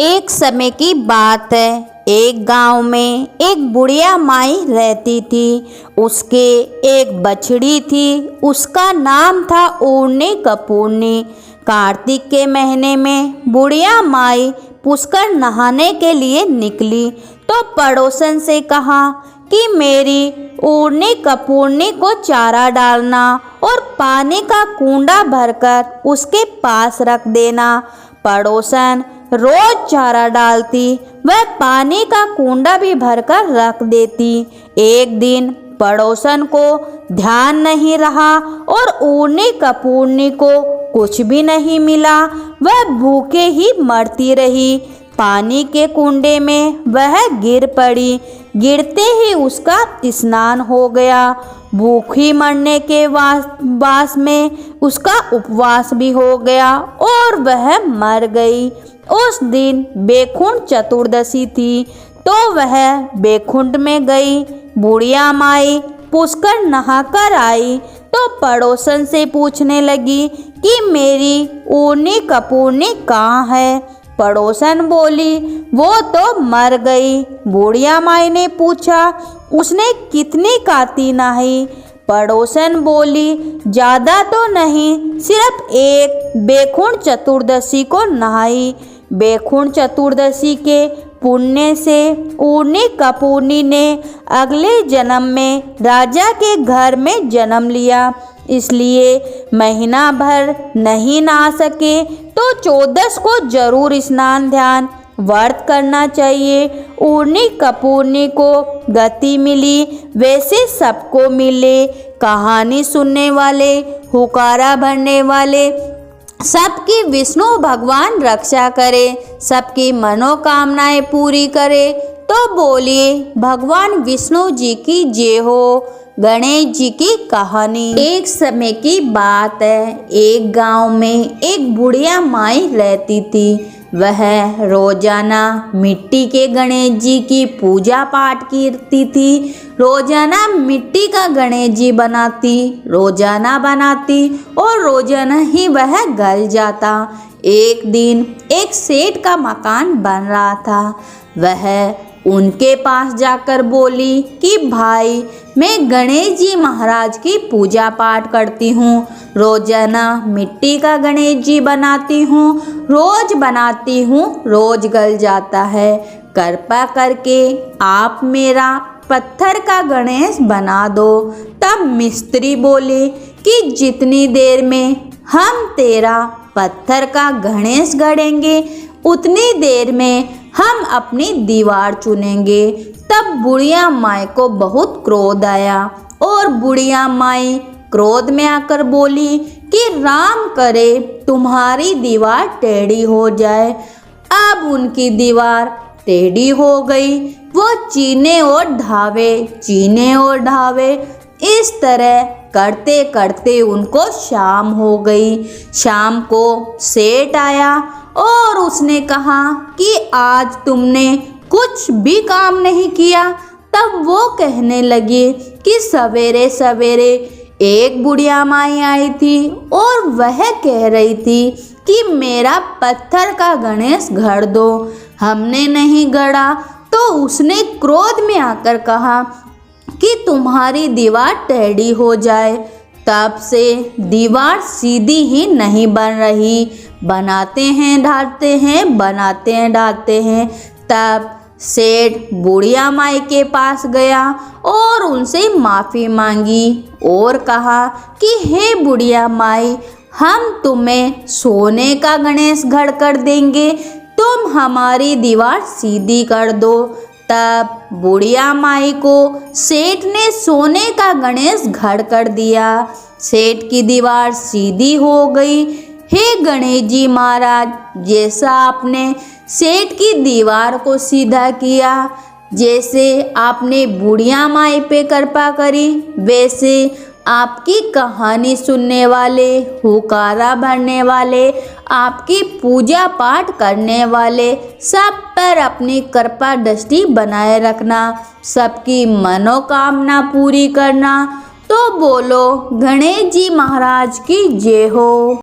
एक समय की बात है। एक गांव में एक बुढ़िया माई रहती थी। उसके एक बछड़ी थी। उसका नाम था ओढ़नी कपूरनी। कार्तिक के महीने में बुढ़िया माई पुष्कर नहाने के लिए निकली तो पड़ोसन से कहा कि मेरी ओढ़नी कपूरनी को चारा डालना और पानी का कूंडा भरकर उसके पास रख देना। पड़ोसन रोज चारा डालती, वह पानी का कूंडा भी भरकर रख देती। एक दिन पड़ोसन को ध्यान नहीं रहा और ओढ़नी कपूरनी को कुछ भी नहीं मिला। वह भूखे ही मरती रही। पानी के कुंडे में वह गिर पड़ी। गिरते ही उसका स्नान हो गया। भूखी मरने के वास में उसका उपवास भी हो गया और वह मर गई। उस दिन बैकुंठ चतुर्दशी थी तो वह बैकुंठ में गई। बुढ़िया माई पुष्कर नहाकर आई तो पड़ोसन से पूछने लगी कि मेरी ओढ़नी कपूरनी कहाँ है। पड़ोसन बोली वो तो मर गई। बुढ़िया माई ने पूछा उसने कितनी काती नहाई। पड़ोसन बोली ज़्यादा तो नहीं, सिर्फ एक बैकुंठ चतुर्दशी को नहाई। बैकुंठ चतुर्दशी के पुण्य से ओढ़नी कपूरनी ने अगले जन्म में राजा के घर में जन्म लिया, इसलिए महीना भर नहीं नहा सके तो 14 को जरूर स्नान ध्यान व्रत करना चाहिए। ओढ़नी कपूरनी को गति मिली वैसे सबको मिले। कहानी सुनने वाले, हुकारा भरने वाले सबकी विष्णु भगवान रक्षा करे, सबकी मनोकामनाएं पूरी करे। तो बोलिए भगवान विष्णु जी की जय हो। गणेश जी की कहानी। एक समय की बात है। एक गांव में एक बुढ़िया माई रहती थी। वह रोजाना मिट्टी के गणेश जी की पूजा पाठ करती थी। रोजाना मिट्टी का गणेश जी बनाती, रोजाना बनाती और रोजाना ही वह गल जाता। एक दिन एक सेठ का मकान बन रहा था। वह उनके पास जाकर बोली कि भाई मैं गणेश जी महाराज की पूजा पाठ करती हूँ, रोजाना मिट्टी का गणेश जी बनाती हूँ, रोज बनाती हूँ, रोज गल जाता है। कृपा करके आप मेरा पत्थर का गणेश बना दो। तब मिस्त्री बोले कि जितनी देर में हम तेरा पत्थर का गणेश गढ़ेंगे उतनी देर में हम अपनी दीवार चुनेंगे। तब बुढ़िया माई को बहुत क्रोध आया और बुढ़िया माई क्रोध में आकर बोली कि राम करे तुम्हारी दीवार टेढ़ी हो जाए। अब उनकी दीवार टेढ़ी हो गई। वो चीने और ढावे, चीने और ढावे, इस तरह करते करते उनको शाम हो गई। शाम को सेठ आया और उसने कहा कि आज तुमने कुछ भी काम नहीं किया। तब वो कहने लगी कि सवेरे सवेरे एक बुढ़िया माई आई थी और वह कह रही थी कि मेरा पत्थर का गणेश गढ़ दो। हमने नहीं गढ़ा तो उसने क्रोध में आकर कहा कि तुम्हारी दीवार टेढ़ी हो जाए। तब से दीवार सीधी ही नहीं बन रही। बनाते हैं ढालते हैं, बनाते हैं ढालते हैं। तब सेठ बुढ़िया माई के पास गया और उनसे माफ़ी मांगी और कहा कि हे बुढ़िया माई, हम तुम्हें सोने का गणेश गढ़ कर देंगे, तुम हमारी दीवार सीधी कर दो। तब बुढ़िया माई को सेठ ने सोने का गणेश गढ़ कर दिया। सेठ की दीवार सीधी हो गई। हे गणेश जी महाराज, जैसा आपने सेठ की दीवार को सीधा किया, जैसे आपने बुढ़िया माई पे कृपा करी, वैसे आपकी कहानी सुनने वाले, हुकारा भरने वाले, आपकी पूजा पाठ करने वाले सब पर अपनी कृपा दृष्टि बनाए रखना, सबकी मनोकामना पूरी करना। तो बोलो गणेश जी महाराज की जय हो।